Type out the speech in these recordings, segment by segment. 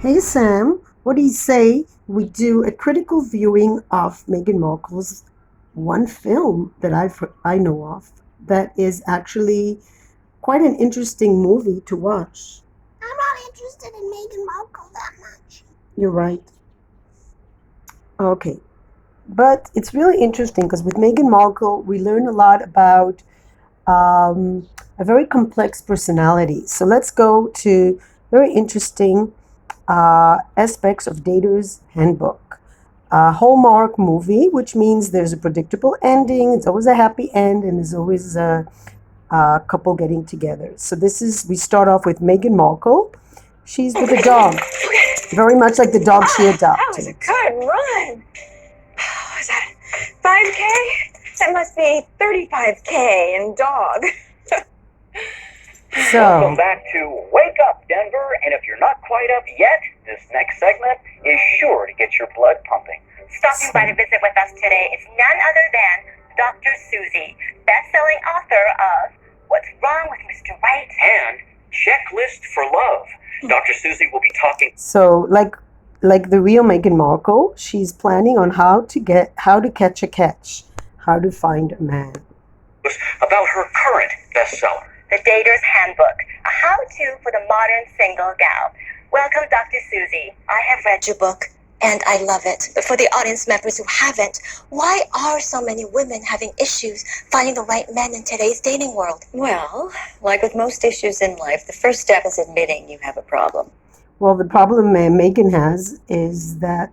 Hey Sam, what do you say we do a critical viewing of Meghan Markle's one film that I know of that is actually quite an interesting movie to watch. I'm not interested in Meghan Markle that much. You're right. Okay. But it's really interesting because with Meghan Markle, we learn a lot about a very complex personality. So let's go to very interesting aspects of Dater's Handbook. A Hallmark movie, which means there's a predictable ending, it's always a happy end, and there's always a couple getting together. So we start off with Meghan Markle. She's with a dog, very much like the dog she That was a adopted. good run. Was that 5K? That must be 35K in dog. So, Welcome back to Wake Up, Denver. And if you're not quite up yet, this next segment is sure to get your blood pumping. Stopping by to visit with us today is none other than Dr. Susie, best-selling author of What's Wrong with Mr. Right? And Checklist for Love. Dr. Susie will be talking like the real Meghan Markle, she's planning on how to catch a catch, how to find a man. about her current bestseller. The Dater's Handbook, a how-to for the modern single gal. Welcome, Dr. Susie. I have read your book, and I love it. But for the audience members who haven't, why are so many women having issues finding the right men in today's dating world? Well, like with most issues in life, the first step is admitting you have a problem. Well, the problem Megan has is that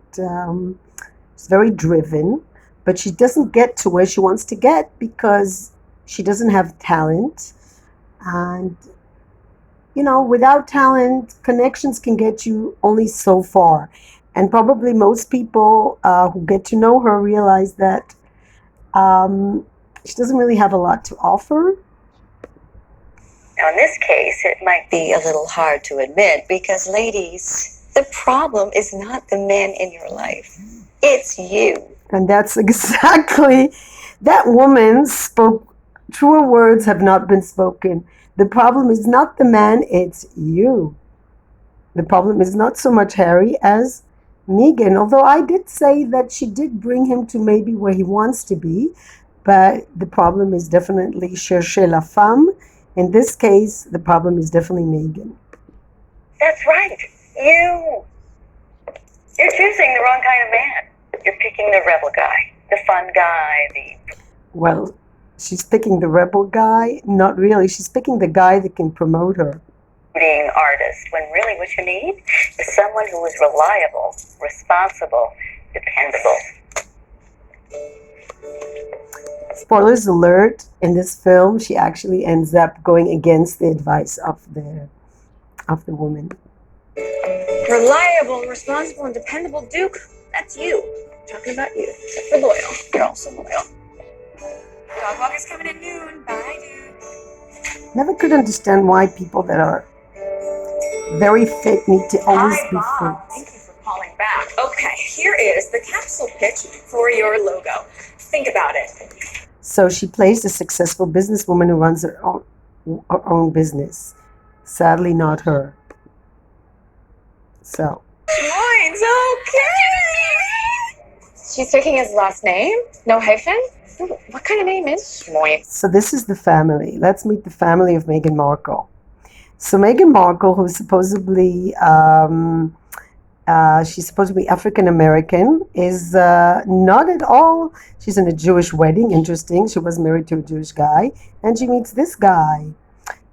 she's very driven, but she doesn't get to where she wants to get because she doesn't have talent. And, without talent, connections can get you only so far. And probably most people who get to know her realize that she doesn't really have a lot to offer. Now, in this case, it might be a little hard to admit because, ladies, the problem is not the man in your life. It's you. And that's exactly, that woman spoke, truer words have not been spoken. The problem is not the man, it's you. The problem is not so much Harry as Mehgan, although I did say that she did bring him to maybe where he wants to be, but the problem is definitely chercher la femme. In this case, the problem is definitely Mehgan. That's right. You're choosing the wrong kind of man. You're picking the rebel guy, the fun guy, the Well, she's picking the rebel guy. Not really. She's picking the guy that can promote her. brooding artist, when really what you need is someone who is reliable, responsible, dependable. Spoilers alert, in this film, she actually ends up going against the advice of the woman. Reliable, responsible, and dependable Duke, that's you. Talking about you. Except for loyal. You're also loyal. Dog walk is coming at noon. Bye, Duke. Never could understand why people that are very fit need to always Hi, be Bob. fit. Thank you for calling back. Okay, here is the capsule pitch for your logo. Think about it. So she plays a successful businesswoman who runs her own business. Sadly, not her. So, Mine's okay. She's taking his last name? No hyphen? What kind of name is Schmoy? so this is the family. Let's meet the family of Meghan Markle. So Meghan Markle, who's supposedly she's supposed to be African American, is not at all. She's in a Jewish wedding. Interesting. She was married to a Jewish guy, and she meets this guy.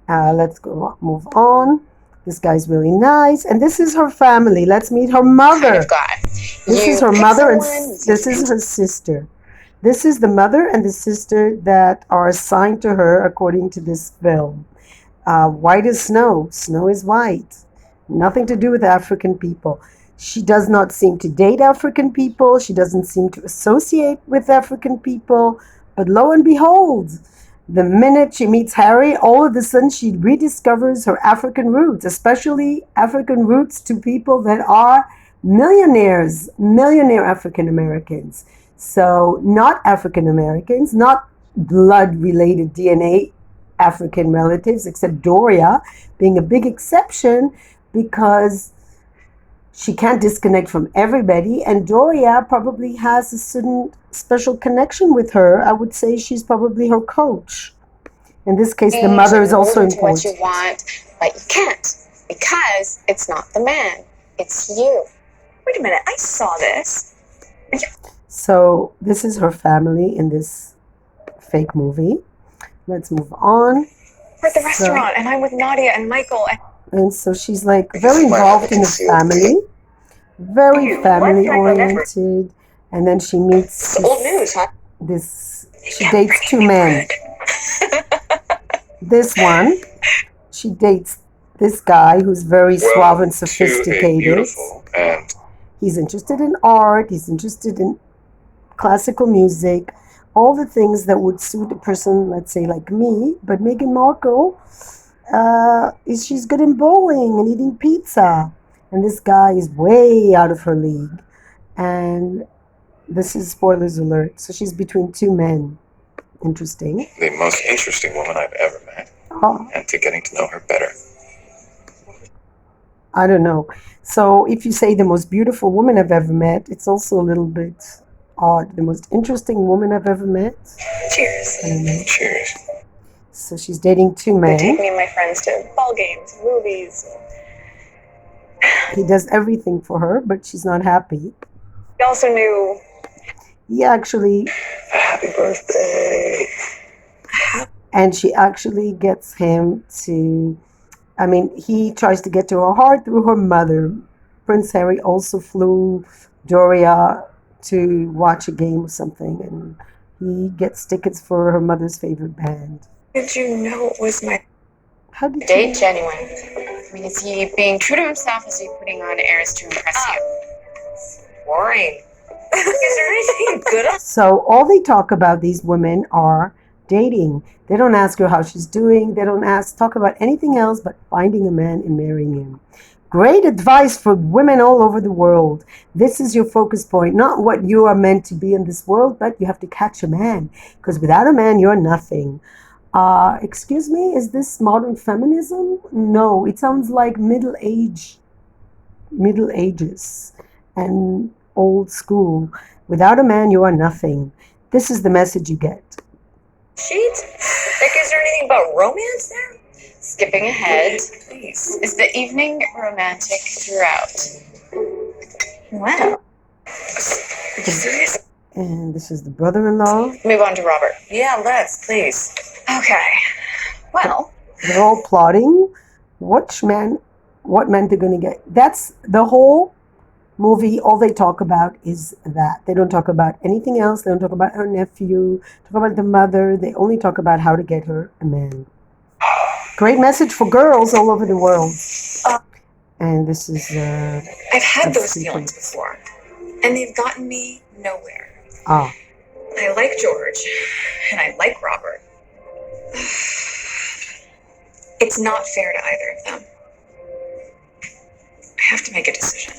Let's move on. This guy's really nice, and this is her family. Let's meet her mother. guy. This is her mother, and this is her sister. This is the mother and the sister that are assigned to her according to this film. White is snow. Snow is white. Nothing to do with African people. She does not seem to date African people. She doesn't seem to associate with African people. But lo and behold, the minute she meets Harry, all of a sudden she rediscovers her African roots, especially African roots to people that are millionaires, millionaire African Americans. So not African Americans, not blood-related DNA African relatives, except Doria being a big exception because she can't disconnect from everybody, and Doria probably has a certain special connection with her. I would say she's probably her coach. In this case, the mother is also Hold into what you important. want, but you can't because it's not the man, it's you. Wait a minute, I saw this. So this is her family in this fake movie. Let's move on. We're at the restaurant, and I'm with Nadia and Michael. And so she's like very involved in the family, very family oriented. And then she meets It's old news, huh? she dates two men. This one, she dates this guy who's very suave and sophisticated. And He's interested in art, he's interested in classical music, all the things that would suit a person, let's say, like me. But Meghan Markle, she's good in bowling and eating pizza. And this guy is way out of her league. And this is spoilers alert. So she's between two men. Interesting. the most interesting woman I've ever met, Oh, and to getting to know her better. I don't know. So if you say the most beautiful woman I've ever met, it's also a little bit odd. The most interesting woman I've ever met. Cheers. I don't know. Cheers. So she's dating two They take men. me and my friends to ball games, movies. He does everything for her, but she's not happy. We also knew He actually, Happy birthday. and she actually gets him to, he tries to get to her heart through her mother. Prince Harry also flew Doria to watch a game or something, and he gets tickets for her mother's favorite band. did you know it was my How did date you? genuine? I mean, is he being true to himself? Is he putting on airs to impress you? Boring. Is there anything good on So all they talk about, these women, are dating. They don't ask her how she's doing. They don't talk about anything else but finding a man and marrying him. Great advice for women all over the world. This is your focus point, not what you are meant to be in this world, but you have to catch a man, because without a man, you're nothing. Excuse me, is this modern feminism? No, it sounds like Middle Ages and old school. Without a man, you are nothing. This is the message you get. sheet? Like, is there anything about romance there? Skipping ahead, please. Is the evening romantic throughout? Wow. Are you serious? And this is the brother-in-law. Move on to Robert. Yeah, let's, please. Okay. Well, They're all plotting what men they're going to get. That's the whole movie. All they talk about is that. They don't talk about anything else. They don't talk about her nephew, talk about the mother. They only talk about how to get her a man. Great message for girls all over the world. And this is I've had Let's those see, feelings please. before, and they've gotten me nowhere. ah. I like George, and I like Robert. It's not fair to either of them. I have to make a decision.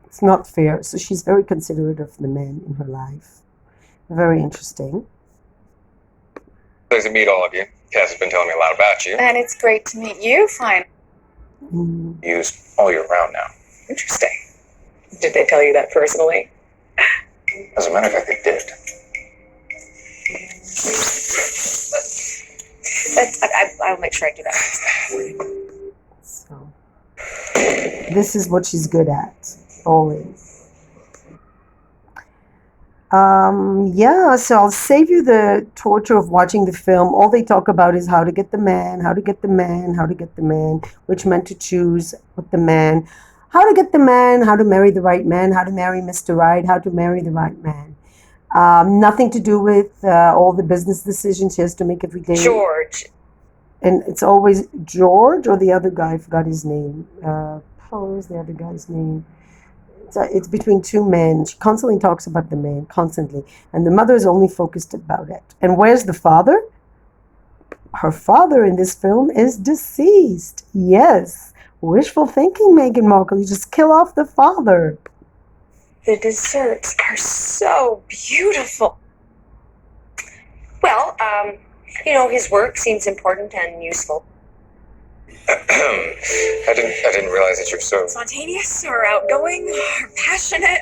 It's not fair. So she's very considerate of the men in her life. Very interesting. Nice to meet all of you. Cass has been telling me a lot about you. And it's great to meet you, fine. Mm. Used all year round now. Interesting. Did they tell you that personally? As a matter of fact, they did. I'll make sure I do that. So this is what she's good at, always. So I'll save you the torture of watching the film. All they talk about is how to get the man, how to get the man, how to get the man, which man to choose with the man, how to get the man, how to marry the right man, how to marry Mr. Right, how to marry the right man. Nothing to do with all the business decisions she has to make every day. George. And it's always George or the other guy, I forgot his name. What was the other guy's name? It's between two men. She constantly talks about the man, constantly. And the mother is only focused about it. And where's the father? Her father in this film is deceased. Yes. Wishful thinking, Meghan Markle. You just kill off the father. The desserts are so beautiful. Well, his work seems important and useful. I didn't realize that you're so. Spontaneous or outgoing or passionate.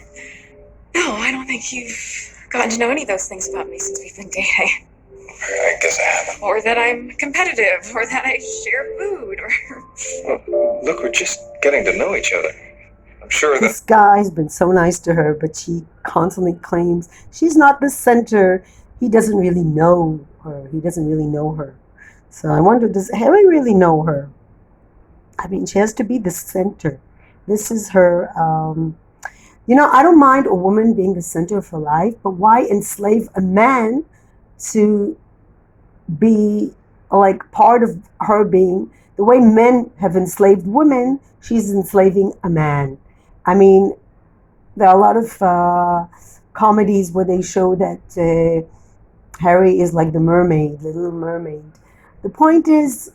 No, I don't think you've gotten to know any of those things about me since we've been dating. I guess I haven't. Or that I'm competitive, or that I share food, or... Look, we're just getting to know each other. I'm sure that. This guy's been so nice to her, but she constantly claims she's not the center. He doesn't really know her. He doesn't really know her. So I wonder, does Harry really know her? I mean, she has to be the center. This is her. I don't mind a woman being the center of her life, but why enslave a man to be like part of her being? The way men have enslaved women, she's enslaving a man. I mean, there are a lot of comedies where they show that Harry is like the mermaid, the little mermaid. The point is,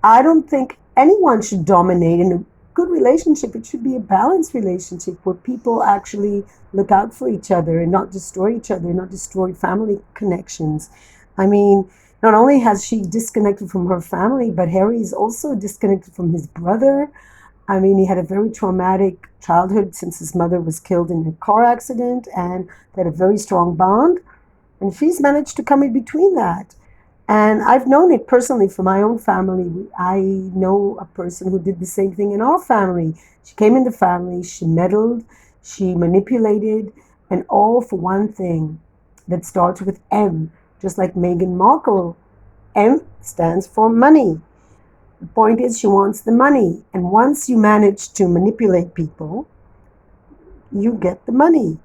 I don't think anyone should dominate in a good relationship. It should be a balanced relationship where people actually look out for each other and not destroy each other, not destroy family connections. I mean, not only has she disconnected from her family, but Harry is also disconnected from his brother. I mean, he had a very traumatic childhood since his mother was killed in a car accident, and they had a very strong bond. And she's managed to come in between that. And I've known it personally from my own family. I know a person who did the same thing in our family. She came in the family, she meddled, she manipulated, and all for one thing that starts with M, just like Meghan Markle. M stands for money. The point is, she wants the money. And once you manage to manipulate people, you get the money.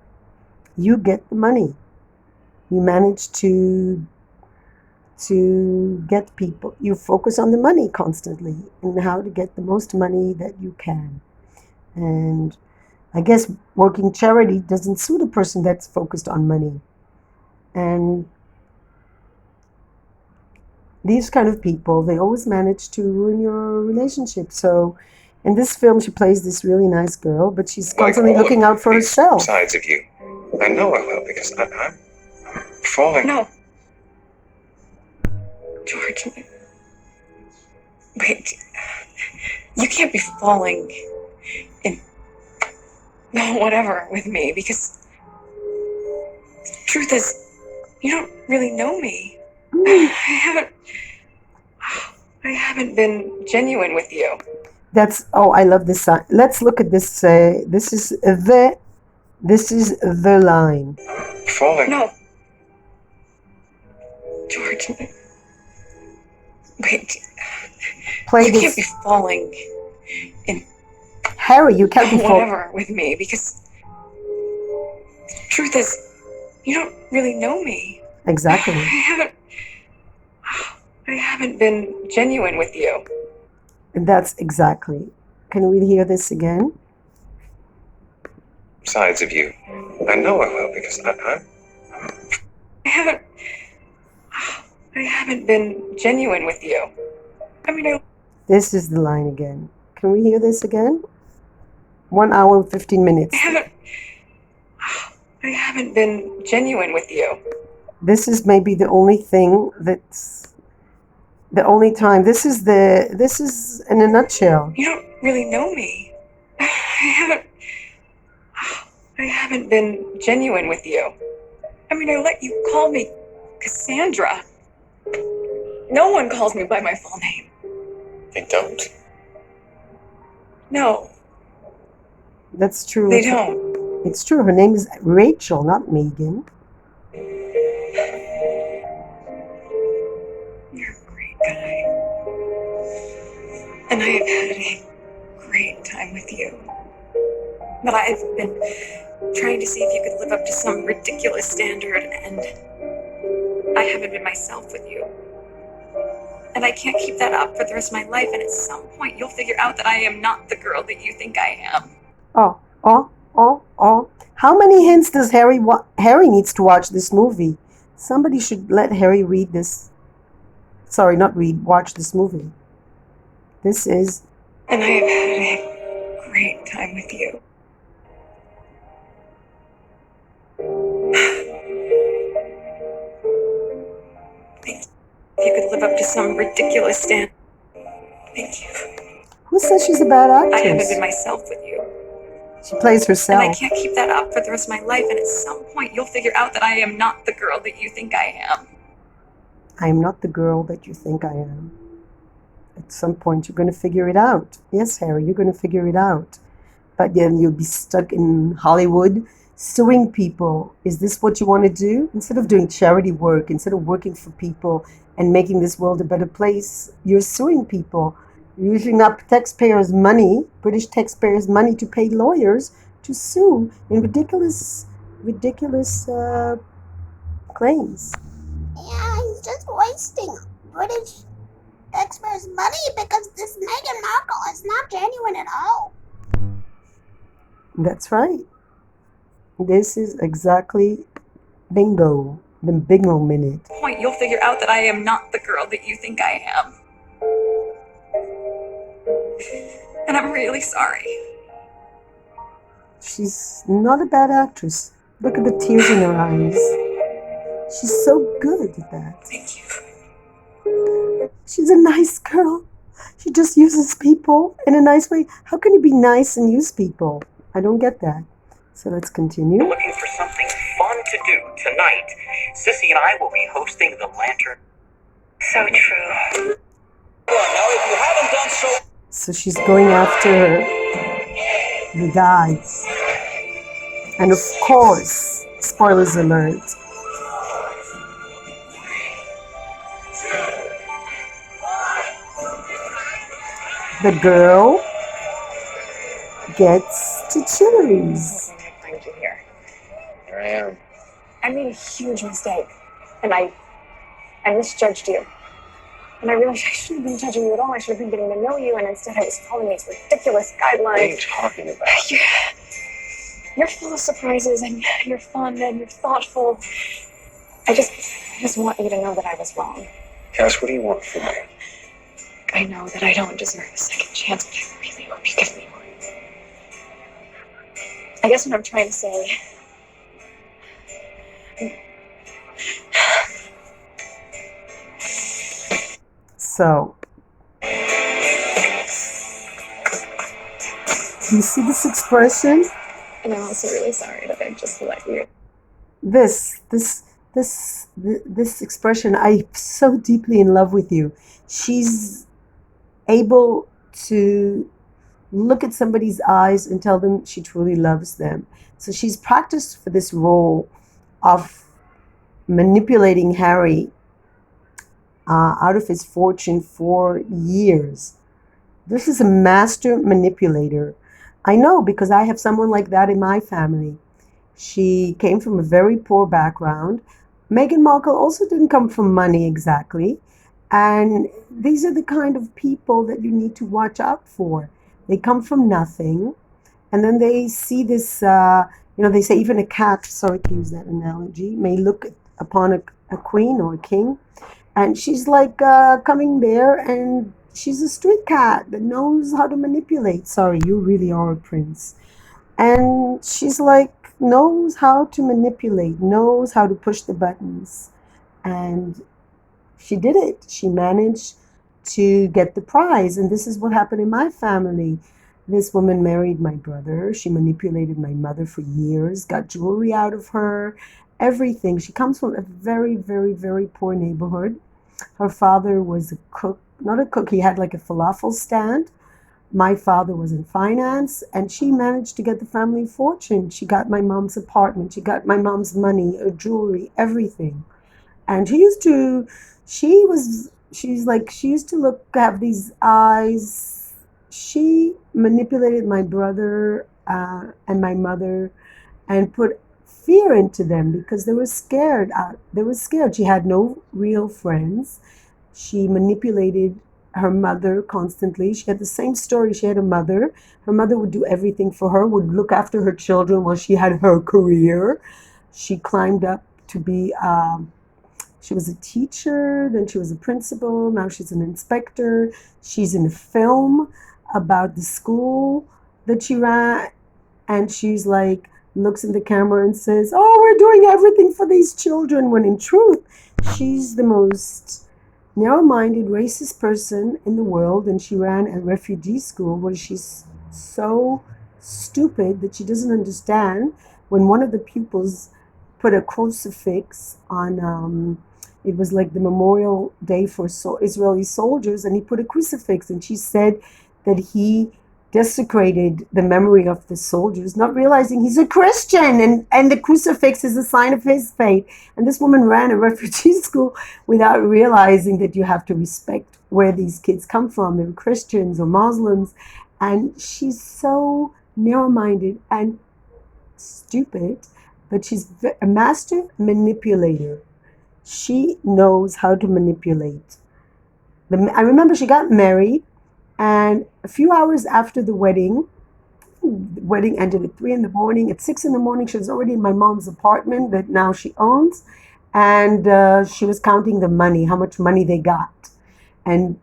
You get the money. You manage to get people. You focus on the money constantly and how to get the most money that you can. And I guess working charity doesn't suit a person that's focused on money. And these kind of people, they always manage to ruin your relationship. So in this film, she plays this really nice girl, but she's constantly looking out for herself. Sides of you. I know I will, because I'm falling. No. George, wait. You can't be falling in... No, whatever, with me, because... The truth is, you don't really know me. I haven't been genuine with you. I love this sign. Let's look at this. This is the line. Falling. No. George, wait. You can't be falling in... Harry, you can't be falling. Whatever, with me, because... The truth is, you don't really know me. Exactly. I haven't been genuine with you. And that's exactly. Can we hear this again? Sides of you. I know I will, because I haven't been genuine with you. I mean, This is the line again. Can we hear this again? 1 hour and 15 minutes. I haven't been genuine with you. This is maybe the only thing that's the only time. This is in a nutshell. You don't really know me. I haven't been genuine with you. I mean, I let you call me Cassandra. No one calls me by my full name. They don't. No. That's true. They don't. It's true. Her name is Rachel, not Mehgan. You're a great guy. And I have had a great time with you. But I've been trying to see if you could live up to some ridiculous standard, and I haven't been myself with you. And I can't keep that up for the rest of my life, and at some point you'll figure out that I am not the girl that you think I am. How many hints does Harry needs to watch this movie? Somebody should let Harry read this. Sorry, not read, watch this movie. This is... And I have had a great time with you. If you could live up to some ridiculous standard. Thank you. Who says she's a bad I haven't actress? been myself with you. She plays And I herself. can't keep that up for the rest of my life, and at some point you'll figure out that I am not the girl that you think I am. I am not the girl that you think I am. At some point, you're going to figure it out. Yes, Harry, you're going to figure it out. But then you'll be stuck in Hollywood suing people. Is this what you want to do? Instead of doing charity work, instead of working for people and making this world a better place, you're suing people. You're using up taxpayers' money, British taxpayers' money, to pay lawyers to sue in ridiculous claims. Yeah, he's just wasting British taxpayers' money because this Meghan Markle is not genuine at all. That's right. This is exactly bingo, the bingo minute. At some point you'll figure out that I am not the girl that you think I am. And I'm really sorry. She's not a bad actress. Look at the tears in her eyes. She's so good at that. Thank you. She's a nice girl. She just uses people in a nice way. How can you be nice and use people? I don't get that. So let's continue. Looking for something fun to do tonight, Sissy and I will be hosting the Lantern. So true. Now, if you haven't done so, So she's going after the guys. And of course, spoilers alert, the girl gets to choose. I find you here. Here I am. I made a huge mistake, and I misjudged you. And I realized I shouldn't have been judging you at all. I should have been getting to know you, and instead I was following these ridiculous What are you guidelines. talking about? You're full of surprises, and you're fun, and you're thoughtful. I just want you to know that I was wrong. Cass, what do you want from me? I know that I don't deserve a second chance, but I really hope you give me one. I guess what I'm trying to say. So, you see this expression? And I'm also really sorry that I just let you. This expression, I'm so deeply in love with you. She's able to look at somebody's eyes and tell them she truly loves them. So she's practiced for this role of manipulating Harry out of his fortune for years. This is a master manipulator. I know because I have someone like that in my family. She came from a very poor background. Meghan Markle also didn't come from money exactly. And these are the kind of people that you need to watch out for. They come from nothing. And then they see this, they say even a cat, sorry to use that analogy, may look upon a queen or a king. And she's like coming there and she's a street cat that knows how to manipulate. Sorry, you really are a prince. And she's like, knows how to manipulate, knows how to push the buttons. And she did it. She managed to get the prize. And this is what happened in my family. This woman married my brother. She manipulated my mother for years, got jewelry out of her, everything. She comes from a very, very, very poor neighborhood. Her father was a cook, not a cook, he had like a falafel stand. My father was in finance, and she managed to get the family fortune. She got my mom's apartment, she got my mom's money, her jewelry, everything. And she used to have these eyes. She manipulated my brother and my mother and put fear into them because they were scared. She had no real friends. She manipulated her mother constantly. She had the same story. She had a mother. Her mother would do everything for her, would look after her children while she had her career. She climbed up to be, she was a teacher, then she was a principal, now she's an inspector. She's in a film about the school that she ran, and she's like, looks in the camera and says, oh, we're doing everything for these children, when in truth, she's the most narrow-minded, racist person in the world, and she ran a refugee school where she's so stupid that she doesn't understand when one of the pupils put a crucifix on. It was like the Memorial Day for Israeli soldiers, and he put a crucifix, and she said that he desecrated the memory of the soldiers, not realizing he's a Christian, and the crucifix is a sign of his faith. And this woman ran a refugee school without realizing that you have to respect where these kids come from. They're Christians or Muslims. And she's so narrow-minded and stupid, but she's a master manipulator. She knows how to manipulate. I remember she got married, and a few hours after the wedding ended at 3 in the morning. At 6 in the morning, she was already in my mom's apartment that now she owns, and she was counting the money, how much money they got, and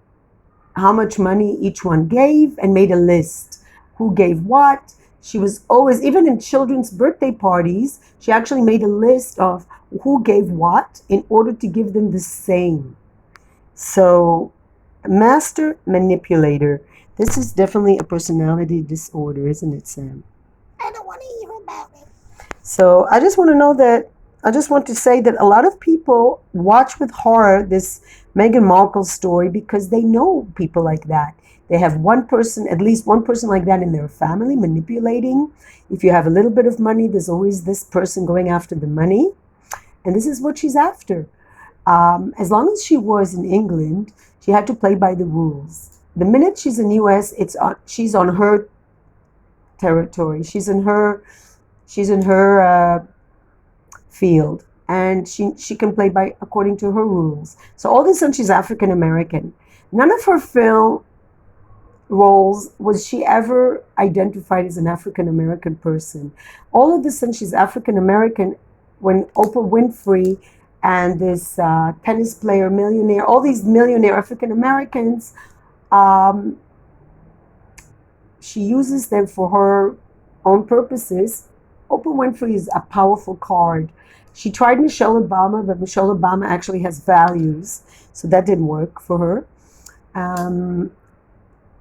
how much money each one gave, and made a list. Who gave what? She was always, even in children's birthday parties, she actually made a list of who gave what in order to give them the same. So, master manipulator. This is definitely a personality disorder, isn't it, Sam? I don't want to hear about it. So I just want to say that a lot of people watch with horror this Meghan Markle story because they know people like that. They have at least one person like that in their family manipulating. If you have a little bit of money, there's always this person going after the money. And this is what she's after. As long as she was in England, she had to play by the rules. The minute she's in US, she's on her territory. She's in her field, and she can play according to her rules. So all of a sudden she's African American. None of her film roles was she ever identified as an African American person. All of a sudden she's African American when Oprah Winfrey and this tennis player, millionaire, all these millionaire African Americans, she uses them for her own purposes. Oprah Winfrey is a powerful card. She tried Michelle Obama, but Michelle Obama actually has values, so that didn't work for her.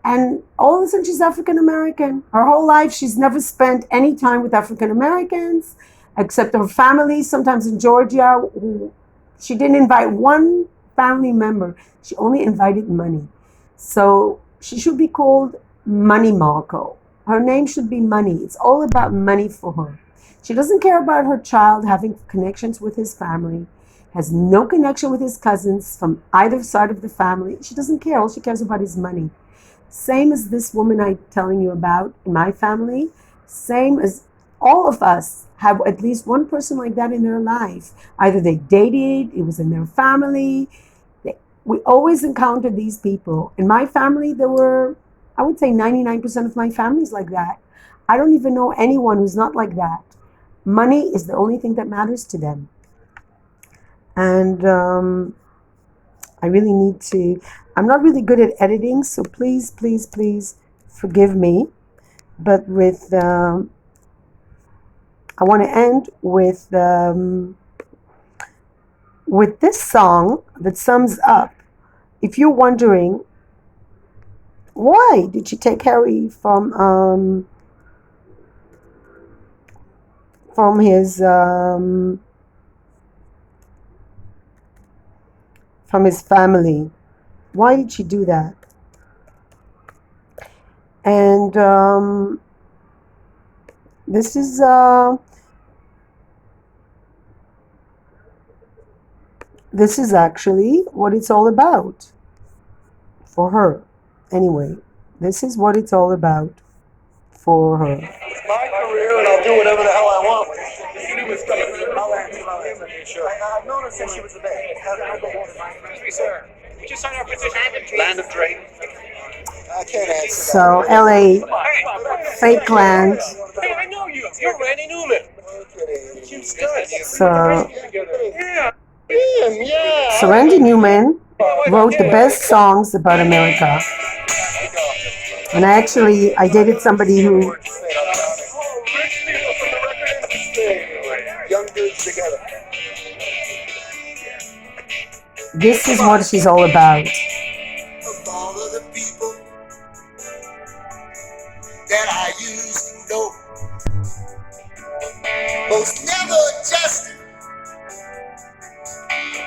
And all of a sudden she's African American. Her whole life she's never spent any time with African Americans, except her family, sometimes in Georgia. She didn't invite one family member. She only invited money. So she should be called Money Markle. Her name should be Money. It's all about money for her. She doesn't care about her child having connections with his family, has no connection with his cousins from either side of the family. She doesn't care. All she cares about is money. Same as this woman I'm telling you about in my family. Same as all of us have at least one person like that in their life. Either they dated, it was in their family. We always encounter these people. In my family, there were, I would say 99% of my family is like that. I don't even know anyone who's not like that. Money is the only thing that matters to them. And I really need to, I'm not really good at editing, so please, please, please forgive me. But I want to end with this song that sums up. If you're wondering, why did she take Harry from his family? Why did she do that? And this is actually what it's all about for her. Anyway, this is what it's all about for her. It's my career, and I'll do whatever the hell I want. I've known her since she was a baby. Excuse me, sir. We just signed our petition. Land of Drain. I can't answer. So, LA, fake land. Hey, I know you. You're Randy Newman. You So, yeah. So Randy Newman wrote the best songs about America. And I dated somebody who Young dudes together. This is what she's all about. Of all of the people that I used to know, most never adjusted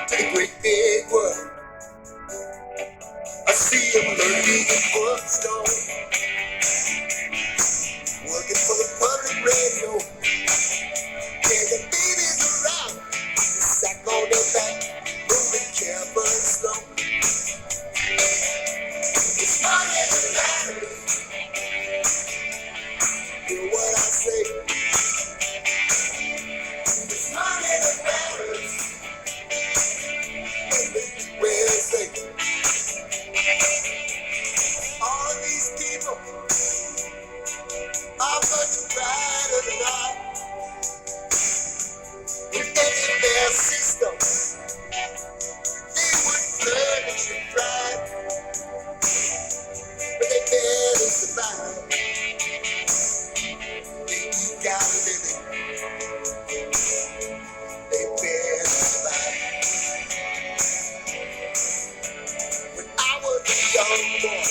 to the great big world. I see them lurking in Bookstone, working for the public radio, taking babies around, the sack on their back, moving careful and slow. It's money that matters. Hear what I say. It's money that matters. And where say all of these people are much brighter than I. If they in their system, they would flourish and thrive, but they barely survive. They keep out living, they barely survive. When I was a young boy,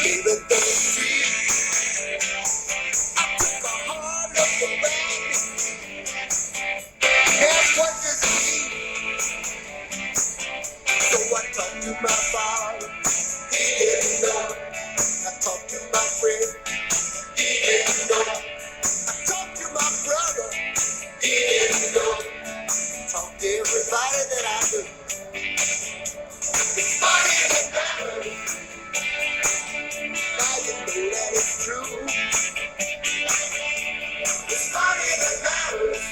maybe 33, I took a hard look around me. Asked what does it mean? So I talked to my father, he didn't know. I talked to my friend, he didn't know. I talked to my brother, he didn't know. Talked to everybody that I knew. It's money that matters. Now you know that it's true. It's money that matters.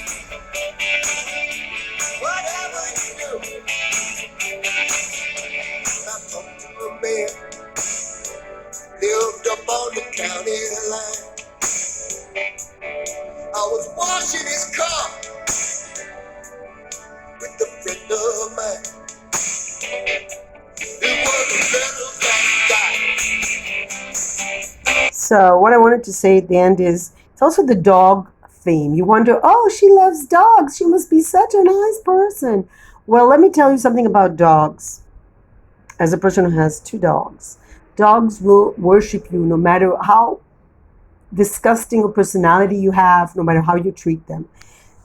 Whatever you do. I talked to a man, lived up on the county line. I was washing his car with a friend of mine. It was a little black guy. So what I wanted to say at the end is it's also the dog theme. You wonder, oh, she loves dogs. She must be such a nice person. Well, let me tell you something about dogs. As a person who has 2 dogs, dogs will worship you no matter how disgusting a personality you have, no matter how you treat them.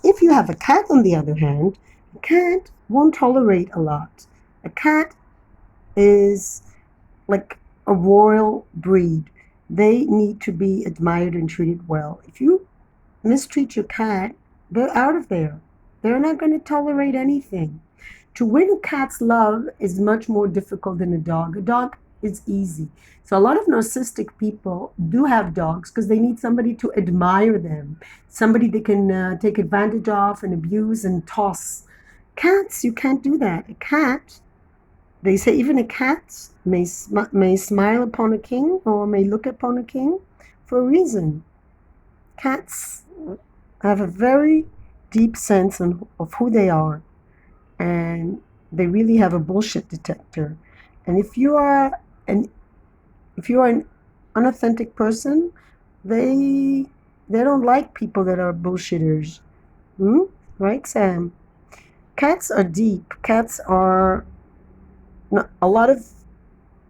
If you have a cat, on the other hand, a cat won't tolerate a lot. A cat is like a royal breed. They need to be admired and treated well. If you mistreat your cat, they're out of there. They're not going to tolerate anything. To win a cat's love is much more difficult than a dog. A dog is easy. So a lot of narcissistic people do have dogs because they need somebody to admire them, somebody they can take advantage of and abuse and toss. Cats, you can't do that. A cat, they say even a cat may smile upon a king or may look upon a king for a reason. Cats have a very deep sense of who they are, and they really have a bullshit detector. And if you are an unauthentic person, they don't like people that are bullshitters. Right, Sam? Cats are deep. Cats are a lot of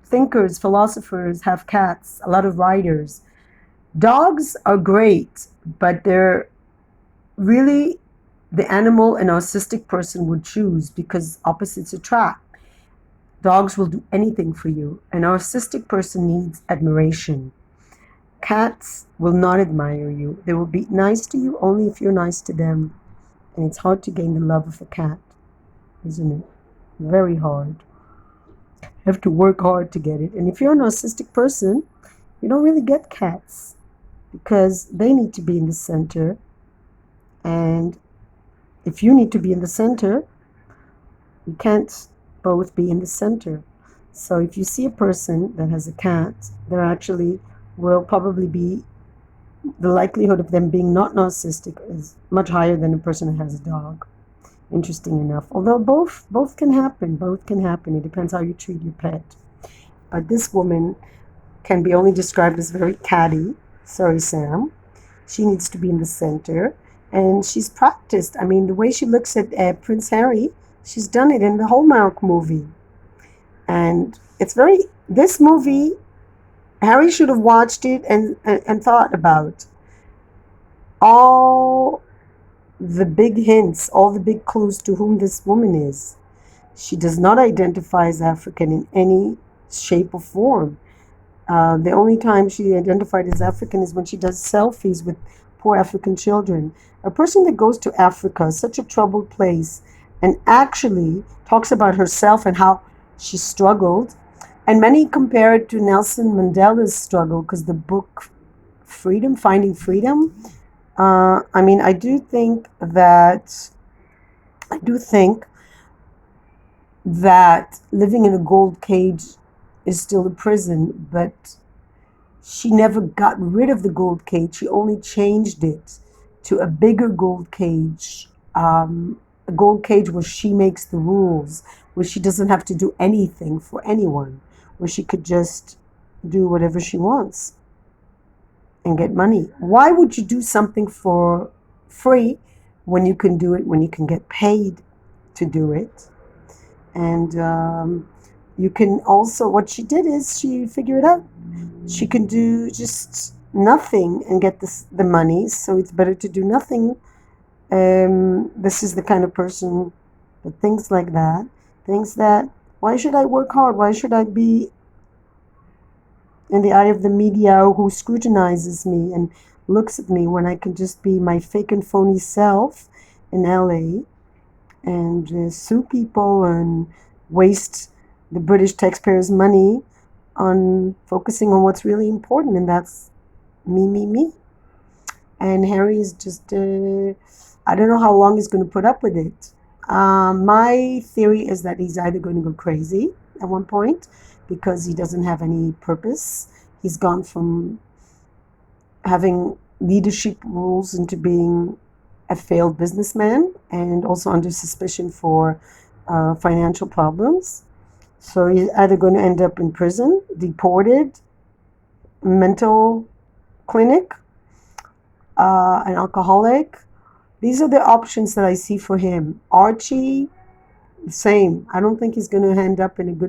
thinkers, philosophers have cats, a lot of writers. Dogs are great, but they're really the animal an narcissistic person would choose because opposites attract. Dogs will do anything for you. A narcissistic person needs admiration. Cats will not admire you. They will be nice to you only if you're nice to them. And it's hard to gain the love of a cat, isn't it? Very hard. You have to work hard to get it. And if you're a narcissistic person, you don't really get cats because they need to be in the center. And if you need to be in the center, you can't both be in the center. So if you see a person that has a cat, there actually will probably be the likelihood of them being not narcissistic is much higher than a person who has a dog. Interesting enough. Although both can happen. Both can happen. It depends how you treat your pet. But this woman can be only described as very catty. Sorry, Sam. She needs to be in the center. And she's practiced. I mean, the way she looks at Prince Harry, She's done it in the Hallmark movie. And this movie, Harry should have watched it and thought about all the big hints, all the big clues to whom this woman is. She does not identify as African in any shape or form. The only time she identified as African is when she does selfies with poor African children. A person that goes to Africa, such a troubled place, and actually talks about herself and how she struggled, and many compare it to Nelson Mandela's struggle because the book Finding Freedom. I do think that living in a gold cage is still a prison, but she never got rid of the gold cage. She only changed it to a bigger gold cage, a gold cage where she makes the rules, where she doesn't have to do anything for anyone, where she could just do whatever she wants and get money. Why would you do something for free when you can do it, when you can get paid to do it? And you can also, what she did is she figured out she can do just nothing and get the money, so it's better to do nothing. This is the kind of person that thinks like that, thinks that, why should I work hard? Why should I be in the eye of the media who scrutinizes me and looks at me when I can just be my fake and phony self in LA and sue people and waste the British taxpayers' money on focusing on what's really important, and that's me. And Harry is just, I don't know how long he's going to put up with it. My theory is that he's either going to go crazy at one point because he doesn't have any purpose. He's gone from having leadership roles into being a failed businessman and also under suspicion for financial problems. So he's either going to end up in prison, deported, mental clinic, an alcoholic. These are the options that I see for him. Archie, same. I don't think he's going to end up in a good